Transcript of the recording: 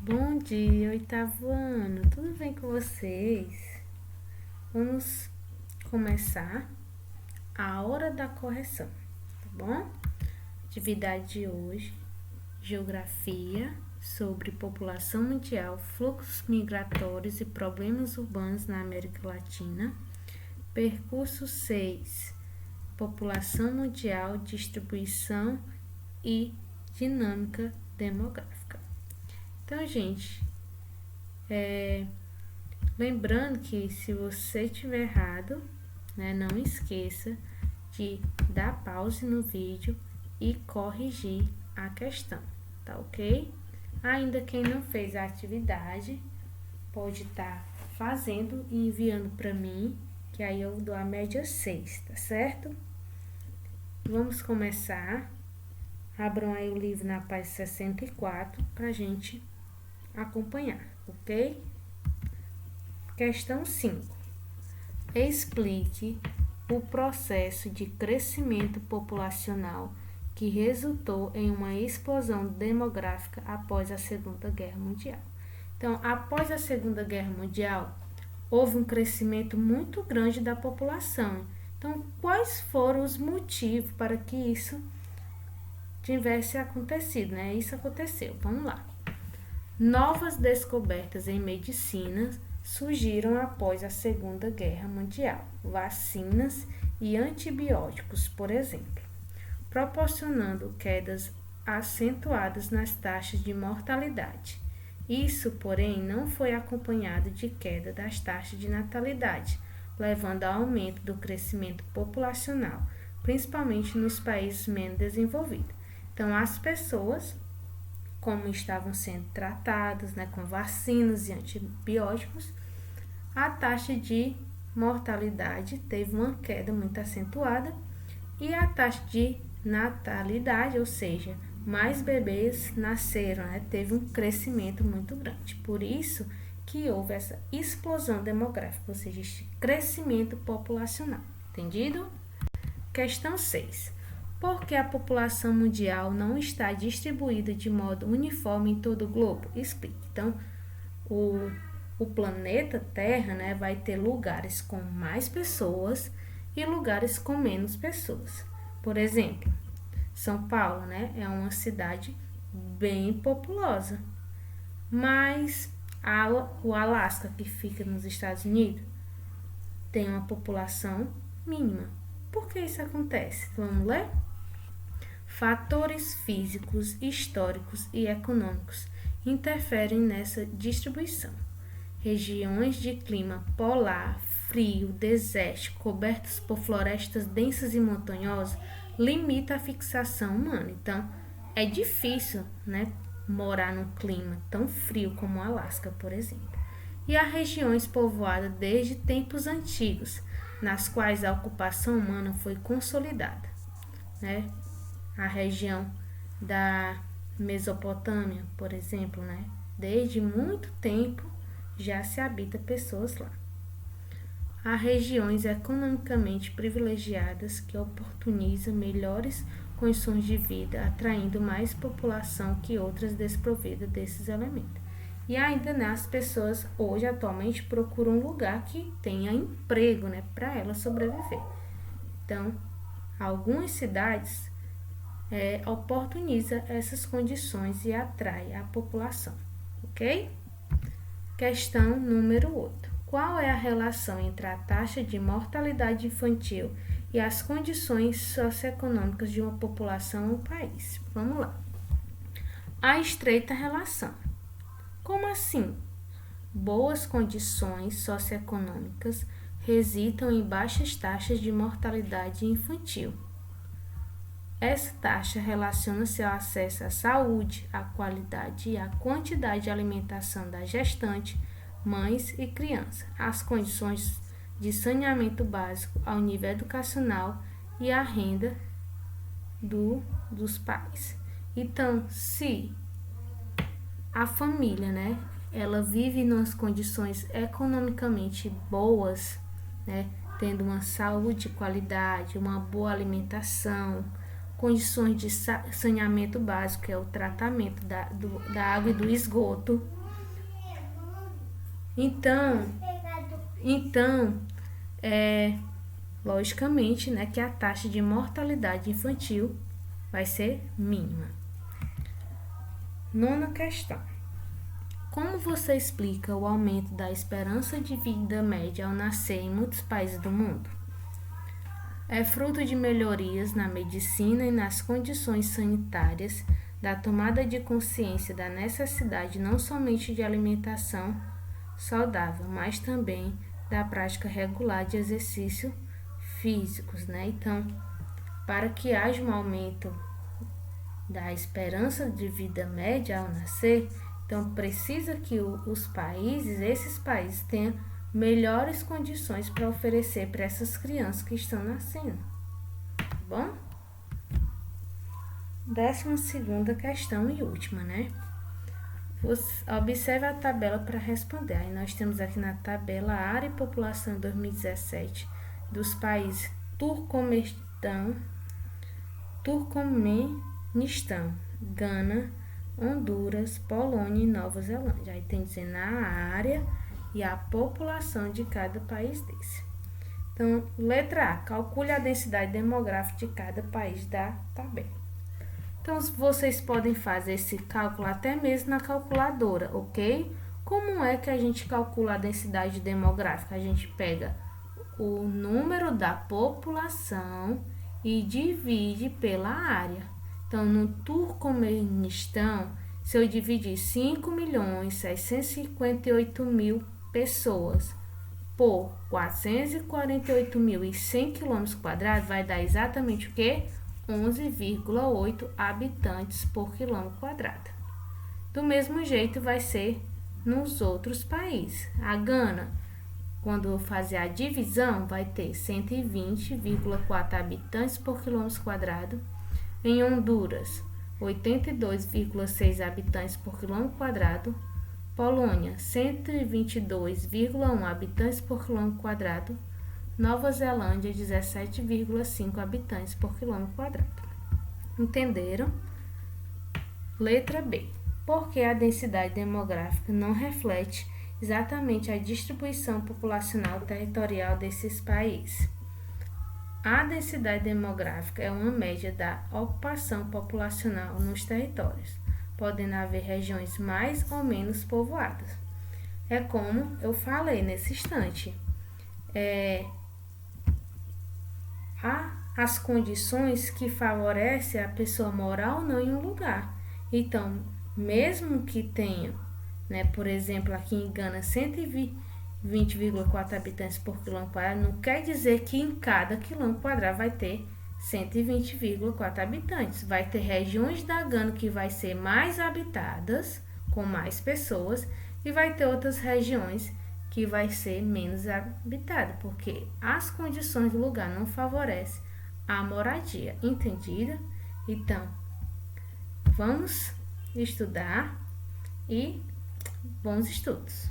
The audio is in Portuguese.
Bom dia, oitavo ano, tudo bem com vocês? Vamos começar a hora da correção, tá bom? Atividade de hoje, geografia sobre população mundial, fluxos migratórios e problemas urbanos na América Latina. Percurso 6, população mundial, distribuição e dinâmica demográfica. Então, gente, lembrando que se você tiver errado, não esqueça de dar pause no vídeo e corrigir a questão, tá ok? Ainda quem não fez a atividade, pode estar fazendo e enviando para mim, que aí eu dou a média 6, tá certo? Vamos começar. Abram aí o livro na página 64 pra gente acompanhar, ok? Questão 5. Explique o processo de crescimento populacional que resultou em uma explosão demográfica após a Segunda Guerra Mundial. Então, após a Segunda Guerra Mundial, houve um crescimento muito grande da população. Então, quais foram os motivos para que isso tivesse acontecido, né? Isso aconteceu. Vamos lá. Novas descobertas em medicina surgiram após a Segunda Guerra Mundial, vacinas e antibióticos, por exemplo, proporcionando quedas acentuadas nas taxas de mortalidade. Isso, porém, não foi acompanhado de queda das taxas de natalidade, levando ao aumento do crescimento populacional, principalmente nos países menos desenvolvidos. Então, as pessoas, como estavam sendo tratadas, com vacinas e antibióticos, a taxa de mortalidade teve uma queda muito acentuada e a taxa de natalidade, ou seja, mais bebês nasceram, teve um crescimento muito grande. Por isso que houve essa explosão demográfica, ou seja, este crescimento populacional. Entendido? Questão 6. Por que a população mundial não está distribuída de modo uniforme em todo o globo? Explique. Então, o planeta Terra, vai ter lugares com mais pessoas e lugares com menos pessoas. Por exemplo, São Paulo, é uma cidade bem populosa, mas o Alasca, que fica nos Estados Unidos, tem uma população mínima. Por que isso acontece? Vamos ler? Fatores físicos, históricos e econômicos interferem nessa distribuição. Regiões de clima polar, frio, desértico, cobertas por florestas densas e montanhosas, limita a fixação humana. Então, é difícil, morar num clima tão frio como o Alasca, por exemplo. E há regiões povoadas desde tempos antigos, nas quais a ocupação humana foi consolidada, A região da Mesopotâmia, por exemplo, desde muito tempo já se habita pessoas lá. Há regiões economicamente privilegiadas que oportunizam melhores condições de vida, atraindo mais população que outras desprovidas desses elementos. E ainda as pessoas hoje atualmente procuram um lugar que tenha emprego, para elas sobreviver. Então, algumas cidades oportuniza essas condições e atrai a população, ok? Questão número 8. Qual é a relação entre a taxa de mortalidade infantil e as condições socioeconômicas de uma população ou país? Vamos lá. A estreita relação. Como assim? Boas condições socioeconômicas resultam em baixas taxas de mortalidade infantil. Essa taxa relaciona-se ao acesso à saúde, à qualidade e à quantidade de alimentação da gestante, mães e crianças, às condições de saneamento básico, ao nível educacional e à renda dos pais. Então, se a família, ela vive nas condições economicamente boas, tendo uma saúde de qualidade, uma boa alimentação, condições de saneamento básico, que é o tratamento da água e do esgoto. Então, logicamente, né, que a taxa de mortalidade infantil vai ser mínima. 9ª questão. Como você explica o aumento da esperança de vida média ao nascer em muitos países do mundo? É fruto de melhorias na medicina e nas condições sanitárias, da tomada de consciência da necessidade não somente de alimentação saudável, mas também da prática regular de exercícios físicos, né? Então, para que haja um aumento da esperança de vida média ao nascer, então precisa que esses países tenham melhores condições para oferecer para essas crianças que estão nascendo, tá bom? 12ª questão e última, né? Observe a tabela para responder. Aí nós temos aqui na tabela a área e população em 2017 dos países Turcomenistão, Gana, Honduras, Polônia e Nova Zelândia. Aí tem dizendo a área e a população de cada país desse. Então, letra A, calcule a densidade demográfica de cada país da tabela. Então, vocês podem fazer esse cálculo até mesmo na calculadora, ok? Como é que a gente calcula a densidade demográfica? A gente pega o número da população e divide pela área. Então, no Turcomenistão, se eu dividir 5.658.000 pessoas por 448.100 km², vai dar exatamente o quê? 11,8 habitantes por km². Do mesmo jeito vai ser nos outros países. A Gana, quando fazer a divisão, vai ter 120,4 habitantes por km². Em Honduras, 82,6 habitantes por km². Polônia, 122,1 habitantes por km². Nova Zelândia, 17,5 habitantes por km². Entenderam? Letra B. Por que a densidade demográfica não reflete exatamente a distribuição populacional territorial desses países? A densidade demográfica é uma média da ocupação populacional nos territórios, podendo haver regiões mais ou menos povoadas. É como eu falei nesse instante. Há as condições que favorecem a pessoa morar ou não em um lugar. Então, mesmo que tenha, né, por exemplo, aqui em Gana, 120,4 habitantes por km², não quer dizer que em cada km² vai ter 120,4 habitantes. Vai ter regiões da Gana que vai ser mais habitadas, com mais pessoas, e vai ter outras regiões que vai ser menos habitada, porque as condições do lugar não favorecem a moradia, entendida? Então, vamos estudar e bons estudos!